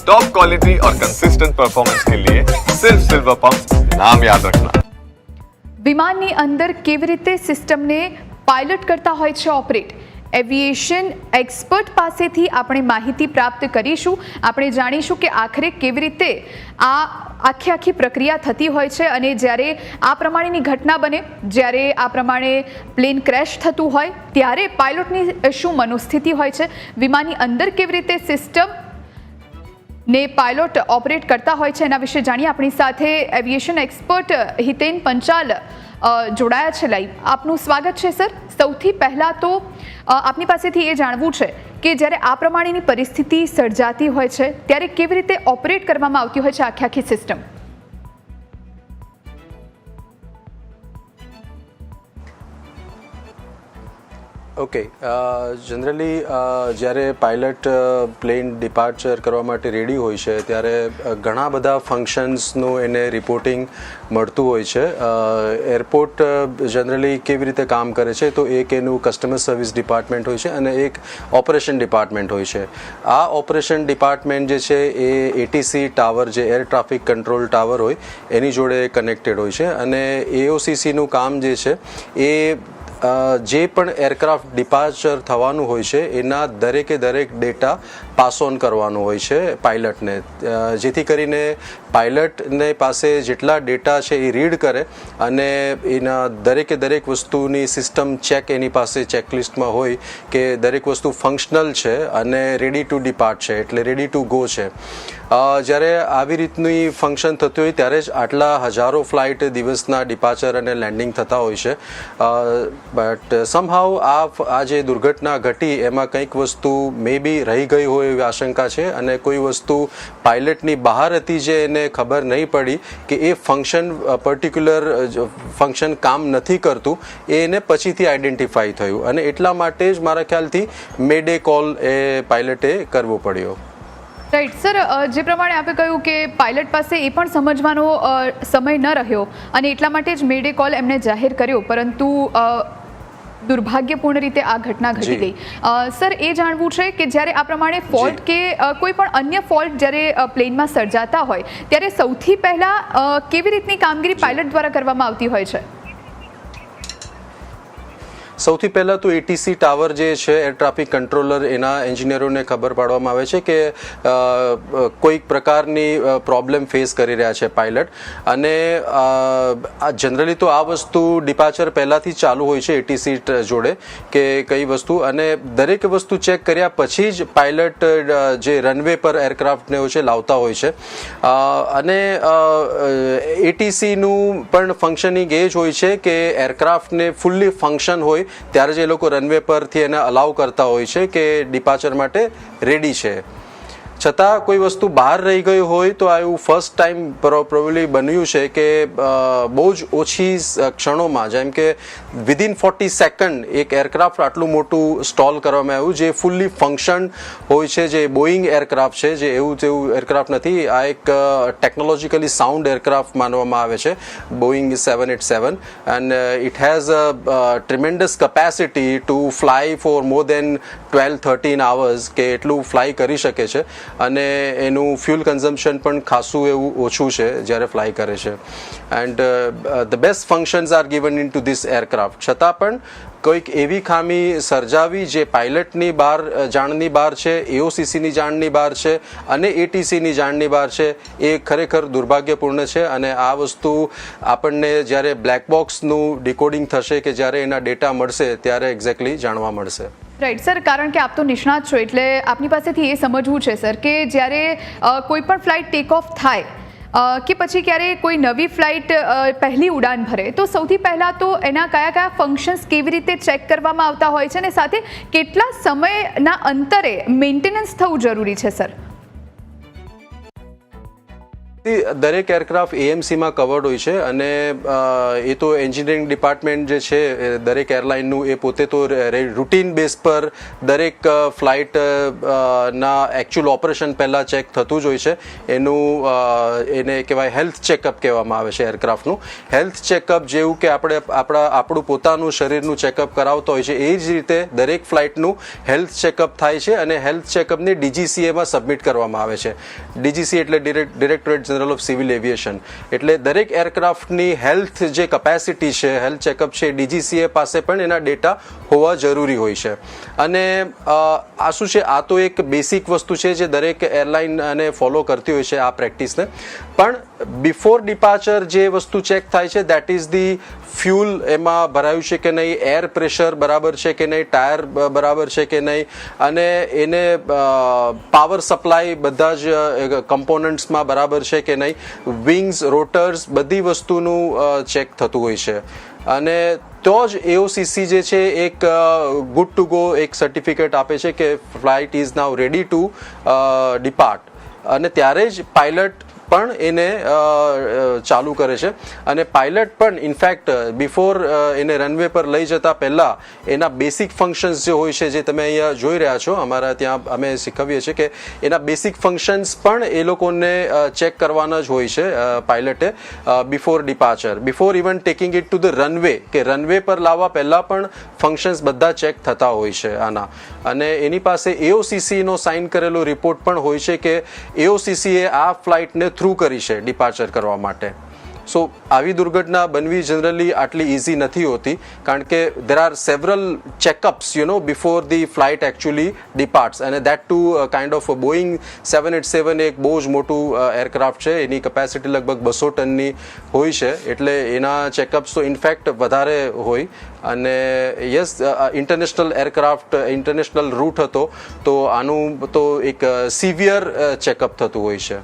Top quality और consistent performance के लिए सिर्फ सिल्वर पंप नाम याद रखना। વિમાનની અંદર કેવી રીતે સિસ્ટમને પાયલટ કરતા હોય છે ઓપરેટ, એવિએશન એક્સપર્ટ પાસેથી આપણે માહિતી પ્રાપ્ત કરીશું. આપણે જાણીશું કે આખરે કેવી રીતે આ આખી પ્રક્રિયા થતી હોય છે અને જ્યારે આ પ્રમાણેની ઘટના બને, જ્યારે આ પ્રમાણે પ્લેન ક્રેશ થતું હોય ત્યારે પાયલોટની શું મનોસ્થિતિ હોય છે, વિમાનની અંદર કેવી રીતે સિસ્ટમ ને પાયલોટ ઓપરેટ કરતા હોય છે, એના વિશે જાણીએ. આપણી સાથે એવિએશન એક્સપર્ટ હિતેન પંચાલ જોડાયા છે લાઈવ. આપનું સ્વાગત છે સર. સૌથી પહેલાં તો આપની પાસેથી એ જાણવું છે કે જ્યારે આ પ્રમાણેની પરિસ્થિતિ સર્જાતી હોય છે ત્યારે કેવી રીતે ઓપરેટ કરવામાં આવતી હોય છે આખી સિસ્ટમ. ઓકે, જનરલી જ્યારે પાયલટ પ્લેન ડિપાર્ચર કરવા માટે રેડી હોય છે ત્યારે ઘણા બધા ફંક્શન્સનું એને રિપોર્ટિંગ મળતું હોય છે. એરપોર્ટ જનરલી કેવી રીતે કામ કરે છે તો એક એનું કસ્ટમર સર્વિસ ડિપાર્ટમેન્ટ હોય છે અને એક ઓપરેશન ડિપાર્ટમેન્ટ હોય છે. આ ઓપરેશન ડિપાર્ટમેન્ટ જે છે એ એટીસી ટાવર, જે એર ટ્રાફિક કંટ્રોલ ટાવર હોય એની જોડે કનેક્ટેડ હોય છે અને એઓસીસીનું કામ જે છે એ જે પણ એરક્રાફ્ટ ડિપાર્ચર થવાનું હોય છે એના દરેકે દરેક ડેટા પાસ ઓન કરવાનું હોય છે પાયલટને, જેથી કરીને પાયલટને પાસે જેટલા ડેટા છે એ રીડ કરે અને એના દરેકે દરેક વસ્તુની સિસ્ટમ ચેક એની પાસે ચેકલિસ્ટમાં હોય કે દરેક વસ્તુ ફંક્શનલ છે અને રેડી ટુ ડિપાર્ટ છે, એટલે રેડી ટુ ગો છે. જ્યારે આવી રીતની ફંક્શન થતું હોય ત્યારે જ આટલા હજારો ફ્લાઇટ દિવસના ડિપાર્ચર અને લેન્ડિંગ થતા હોય છે. બટ સમહાઉ આ જે દુર્ઘટના ઘટી એમાં કંઈક વસ્તુ મે બી રહી ગઈ હોય એવી આશંકા છે અને કોઈ વસ્તુ પાયલટની બહાર હતી જે એને ખબર નહીં પડી કે એ ફંક્શન પર્ટિક્યુલર ફંક્શન કામ નથી કરતું, એ એને પછીથી આઈડેન્ટિફાઈ થયું અને એટલા માટે જ મારા ખ્યાલથી મેડે કોલ એ પાયલટે કરવો પડ્યો. રાઈટ સર, જે પ્રમાણે આપે કહ્યું કે પાયલટ પાસે એ પણ સમજવાનો સમય ન રહ્યો અને એટલા માટે જ મેડે કોલ એમણે જાહેર કર્યો, પરંતુ દુર્ભાગ્યપૂર્ણ રીતે આ ઘટના ઘટી ગઈ. સર, એ જાણવું છે કે જ્યારે આ પ્રમાણે ફોલ્ટ કે કોઈ પણ અન્ય ફોલ્ટ જ્યારે પ્લેનમાં સર્જાતા હોય ત્યારે સૌથી પહેલાં કેવી રીતની કામગીરી પાયલટ દ્વારા કરવામાં આવતી હોય છે? સૌથી પહેલાં તો એટીસી ટાવર જે છે એર ટ્રાફિક કંટ્રોલર, એના એન્જિનિયરોને ખબર પાડવામાં આવે છે કે કોઈક પ્રકારની પ્રોબ્લેમ ફેસ કરી રહ્યા છે પાયલટ, અને જનરલી તો આ વસ્તુ ડિપાર્ચર પહેલાંથી ચાલુ હોય છે એટીસી જોડે કે કઈ વસ્તુ, અને દરેક વસ્તુ ચેક કર્યા પછી જ પાયલટ જે રનવે પર એરક્રાફ્ટને હોય છે લાવતા હોય છે. અને એટીસીનું પણ ફંક્શનિંગ એ જ હોય છે કે એરક્રાફ્ટને ફૂલ્લી ફંક્શન હોય ત્યારે જ એ લોકો રનવે પરથી એને અલાઉ કરતા હોય છે કે ડિપાર્ચર માટે રેડી છે. છતાં કોઈ વસ્તુ બહાર રહી ગઈ હોય તો આ એવું ફર્સ્ટ ટાઈમ પ્રોબેબલી બન્યું છે કે બહુ જ ઓછી ક્ષણોમાં, જેમ કે વિધિન 40 સેકન્ડ એક એરક્રાફ્ટ આટલું મોટું સ્ટોલ કરવામાં આવ્યું જે ફૂલ્લી ફંક્શન હોય છે, જે બોઈંગ એરક્રાફ્ટ છે, જે એવું તેવું એરક્રાફ્ટ નથી. આ એક ટેકનોલોજીકલી સાઉન્ડ એરક્રાફ્ટ માનવામાં આવે છે, Boeing 787, and it has a tremendous capacity to fly for more than 12-13 hours, કે એટલું ફ્લાય કરી શકે છે અને એનું ફ્યુલ કન્ઝમ્પશન પણ ખાસું એવું ઓછું છે જ્યારે ફ્લાય કરે છે. And the best functions R given in two this aircraft. છતાં પણ કોઈક એવી ખામી સર્જાવી જે પાયલટની જાણની બહાર છે, એઓસીસીની જાણની બહાર છે અને એટીસીની જાણની બહાર છે, એ ખરેખર દુર્ભાગ્યપૂર્ણ છે. અને આ વસ્તુ આપણને જ્યારે બ્લેક બોક્સનું ડિકોડિંગ થશે કે જ્યારે એના ડેટા મળશે ત્યારે એક્ઝેક્ટલી જાણવા મળશે. રાઈટ સર, કારણ કે આપ તો નિષ્ણાત છો એટલે આપની પાસેથી એ સમજવું છે સર કે જ્યારે કોઈ પણ ફ્લાઇટ ટેક ઓફ થાય કે પછી ક્યારે કોઈ નવી ફ્લાઇટ પહેલી ઉડાન ભરે તો સૌથી પહેલાં તો એના કયા ફંક્શન્સ કેવી રીતે ચેક કરવામાં આવતા હોય છે અને સાથે કેટલા સમયના અંતરે મેન્ટેનન્સ થવું જરૂરી છે સર? દરેક એરક્રાફ્ટ એએમસીમાં કવર્ડ હોય છે અને એ તો એન્જિનિયરિંગ ડિપાર્ટમેન્ટ જે છે દરેક એરલાઇનનું એ પોતે તો રૂટીન બેઝ પર દરેક ફ્લાઇટ ના એકચ્યુઅલ ઓપરેશન પહેલાં ચેક થતું જ હોય છે. એને કહેવાય હેલ્થ ચેકઅપ કહેવામાં આવે છે. એરક્રાફ્ટનું હેલ્થ ચેકઅપ જેવું કે આપણે આપણું પોતાનું શરીરનું ચેકઅપ કરાવતા હોય છે એ જ રીતે દરેક ફ્લાઇટનું હેલ્થ ચેકઅપ થાય છે અને હેલ્થ ચેકઅપને DGCAમાં સબમિટ કરવામાં આવે છે. DGCA એટલે directorate general of civil aviation. એટલે દરેક એરક્રાફ્ટની હેલ્થ જે કેપેસિટી છે, હેલ્થ ચેકઅપ છે, DGCA પાસે પણ એના ડેટા હોવા જરૂરી હોય છે. અને આ શું છે, આ તો એક બેસિક વસ્તુ છે જે દરેક એરલાઇન અને ફોલો કરતી હોય છે આ પ્રેક્ટિસને. પણ બિફોર ડિપાર્ચર જે વસ્તુ ચેક થાય છે દેટ ઇઝ ધી ફ્યુલ એમાં ભરાયું છે કે નહીં, એર પ્રેશર બરાબર છે કે નહીં, ટાયર બરાબર છે કે નહીં, અને એને પાવર સપ્લાય બધા જ કમ્પોનન્ટ્સમાં બરાબર છે કે નહીં, વિંગ્સ, રોટર્સ, બધી વસ્તુનું ચેક થતું હોય છે. અને તો જ AOCC જે છે એક ગુડ ટુ ગો એક સર્ટિફિકેટ આપે છે કે flight is now ready to depart. અને ત્યારે જ પાયલટ પણ એને ચાલુ કરે છે. અને પાયલટ પણ ઇનફેક્ટ બિફોર એને રનવે પર લઈ જતા પહેલાં એના બેસિક ફંક્શન્સ જે હોય છે, જે તમે અહીંયા જોઈ રહ્યા છો, અમારા ત્યાં અમે શીખવીએ છીએ કે એના બેસિક ફંક્શન્સ પણ એ લોકોને ચેક કરવાના જ હોય છે પાયલટે before departure, before even taking it to the runway, કે રનવે પર લાવવા પહેલાં પણ ફંક્શન્સ બધા ચેક થતા હોય છે આના. અને એની પાસે AOCCનો સાઇન કરેલો રિપોર્ટ પણ હોય છે કે AOCCએ આ ફ્લાઇટને થ્રુ કરી છે ડિપાર્ચર કરવા માટે. સો આવી દુર્ઘટના બનવી જનરલી આટલી ઇઝી નથી હોતી, કારણ કે there are several checkups before the flight actually departs. અને that too kind of Boeing 787 એક બહુ જ મોટું એરક્રાફ્ટ છે, એની કેપેસિટી લગભગ 200 ટનની હોય છે, એટલે એના ચેકઅપ્સ તો ઇનફેક્ટ વધારે હોય. અને yes, international aircraft, international route હતો તો આનું તો એક સિવિયર ચેકઅપ થતું હોય છે.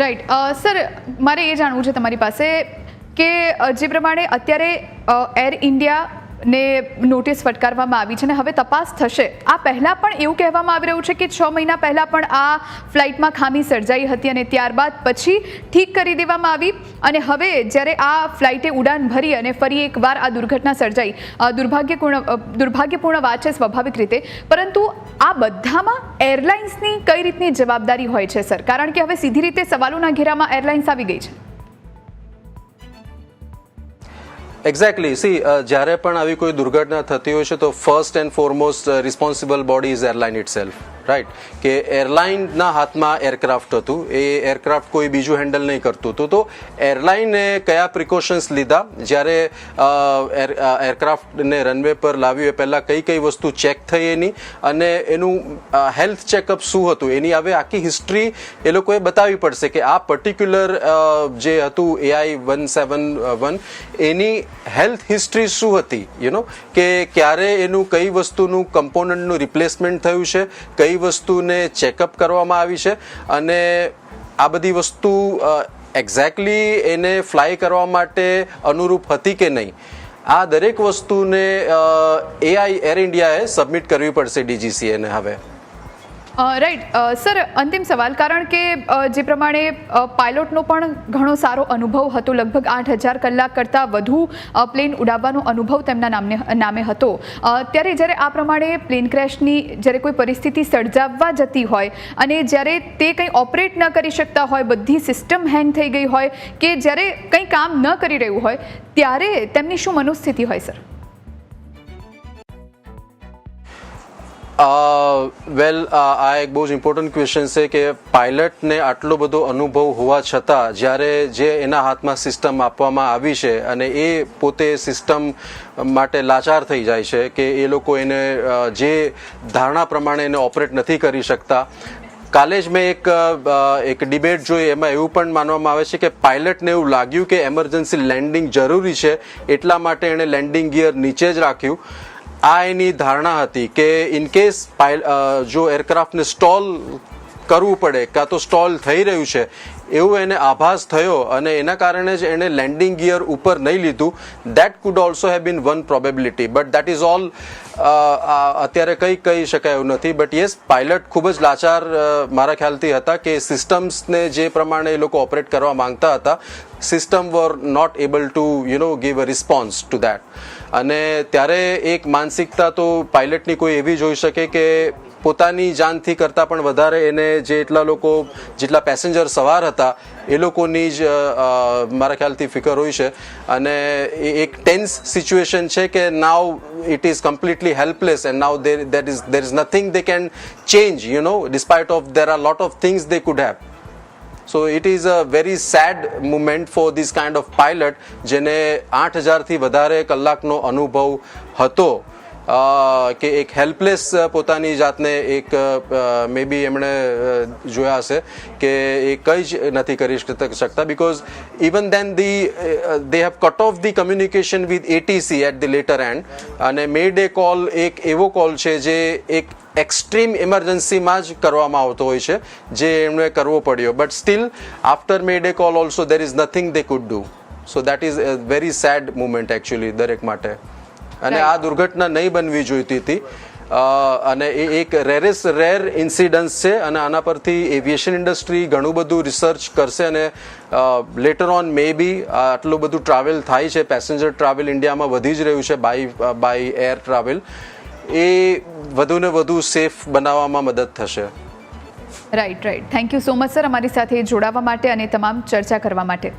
રાઈટ સર, મારે એ જાણવું છે તમારી પાસે કે જે પ્રમાણે અત્યારે એર ઇન્ડિયાને નોટિસ ફટકારવામાં આવી છે અને હવે તપાસ થશે, આ પહેલાં પણ એવું કહેવામાં આવી રહ્યું છે કે 6 મહિના પહેલાં પણ આ ફ્લાઇટમાં ખામી સર્જાઈ હતી અને ત્યારબાદ પછી ઠીક કરી દેવામાં આવી, અને હવે જ્યારે આ ફ્લાઇટે ઉડાન ભરી અને ફરી એકવાર આ દુર્ઘટના સર્જાઈ, દુર્ભાગ્યપૂર્ણ વાત છે સ્વાભાવિક રીતે, પરંતુ આ બધામાં એરલાઇન્સની કઈ રીતની જવાબદારી હોય છે સર? કારણ કે હવે સીધી રીતે સવાલોના ઘેરામાં એરલાઇન્સ આવી ગઈ છે. એક્ઝેક્ટલી. સી, જ્યારે પણ આવી કોઈ દુર્ઘટના થતી હોય છે તો first and foremost responsible body is airline itself, right? કે એરલાઇનના હાથમાં એરક્રાફ્ટ હતું, એ એરક્રાફ્ટ કોઈ બીજું હેન્ડલ નહીં કરતું હતું. તો એરલાઇને કયા પ્રિકોશન્સ લીધા, જ્યારે એરક્રાફ્ટને રનવે પર લાવ્યું એ પહેલાં કઈ કઈ વસ્તુ ચેક થઈ એની, અને એનું હેલ્થ ચેકઅપ શું હતું, એની હવે આખી હિસ્ટ્રી એ લોકોએ બતાવવી પડશે કે આ પર્ટિક્યુલર જે હતું AI-171 એની હેલ્થ હિસ્ટ્રી શું હતી, કે ક્યારે એનું કઈ વસ્તુનું કમ્પોનન્ટનું રિપ્લેસમેન્ટ થયું છે, કઈ વસ્તુને ચેકઅપ કરવામાં આવી છે, અને આ બધી વસ્તુ એક્ઝેક્ટલી એને ફ્લાય કરવા માટે અનુરૂપ હતી કે નહીં, આ દરેક વસ્તુને એર ઇન્ડિયાએ સબમિટ કરવી પડશે DGCAને હવે. રાઈટ સર, અંતિમ સવાલ, કારણ કે જે પ્રમાણે પાયલોટનો પણ ઘણો સારો અનુભવ હતો, લગભગ 8000 કલાક કરતાં વધુ પ્લેન ઉડાવવાનો અનુભવ તેમના નામે હતો, ત્યારે જ્યારે આ પ્રમાણે પ્લેન ક્રેશની જ્યારે કોઈ પરિસ્થિતિ સર્જાવવા જતી હોય અને જ્યારે તે કંઈ ઓપરેટ ન કરી શકતા હોય, બધી સિસ્ટમ હેંગ થઈ ગઈ હોય, કે જ્યારે કંઈ કામ ન કરી રહ્યું હોય, ત્યારે તેમની શું મનોસ્થિતિ હોય સર? વેલ, આ એક બહુ જ ઇમ્પોર્ટન્ટ ક્વેશ્ચન છે કે પાયલટને આટલો બધો અનુભવ હોવા છતાં જ્યારે જે એના હાથમાં સિસ્ટમ આપવામાં આવી છે અને એ પોતે સિસ્ટમ માટે લાચાર થઈ જાય છે કે એ લોકો એને જે ધારણા પ્રમાણે એને ઓપરેટ નથી કરી શકતા. કાલે જ મેં એક ડિબેટ જોઈ, એમાં એવું પણ માનવામાં આવે છે કે પાયલટને એવું લાગ્યું કે એમરજન્સી લેન્ડિંગ જરૂરી છે, એટલા માટે એણે લેન્ડિંગ ગિયર નીચે જ રાખ્યું. આ એની ધારણા હતી કે ઇનકેસ જો એરક્રાફ્ટને સ્ટોલ કરવું પડે કાં તો સ્ટોલ થઈ રહ્યું છે એવું એને આભાસ થયો અને એના કારણે જ એણે લેન્ડિંગ ગિયર ઉપર નહીં લીધું. That food also have been one probability, but that is all અત્યારે કંઈ કહી શકાય એવું નથી. બટ યસ, પાયલટ ખૂબ જ લાચાર મારા ખ્યાલથી હતા કે સિસ્ટમ્સને જે પ્રમાણે એ લોકો ઓપરેટ કરવા માંગતા હતા, system were not able to give a response to that. અને ત્યારે એક માનસિકતા તો પાયલટની કોઈ એવી જોઈ શકે કે પોતાની જાનથી કરતાં પણ વધારે એને જેટલા પેસેન્જર સવાર હતા એ લોકોની જ મારા ખ્યાલથી ફિકર હોય છે. અને એક ટેન્સ સિચ્યુએશન છે કે now it is completely helpless and now there is nothing they can change despite of there are lot of things they could have. So it is a very sad moment for this kind of pilot જેને 8,000થી વધારે કલાકનો અનુભવ હતો કે એક helpless પોતાની જાતને એક મે બી એમણે જોયા હશે કે એ કંઈ જ નથી કરી શકતા, because even then they have cut off the communication with ATC at the latter end. અને મે ડે કોલ એક એવો કોલ છે જે એક એક્સ્ટ્રીમ ઇમરજન્સીમાં જ કરવામાં આવતો હોય છે જે એમણે કરવો પડ્યો. But still after mayday call also there is nothing they could do. So that is a very sad moment actually દરેક માટે. અને આ દુર્ઘટના નહીં બનવી જોઈતી હતી અને એ એક રેર ઇન્સિડન્સ છે. અને આના પરથી એવિએશન ઇન્ડસ્ટ્રી ઘણું બધું રિસર્ચ કરશે અને લેટર ઓન મે બી આટલું બધું ટ્રાવેલ થાય છે, પેસેન્જર ટ્રાવેલ ઇન્ડિયામાં વધી જ રહ્યું છે બાય એર ટ્રાવેલ, એ વધુને વધુ સેફ બનાવવામાં મદદ થશે. Right. Thank you so much sir, અમારી સાથે જોડાવા માટે અને તમામ ચર્ચા કરવા માટે.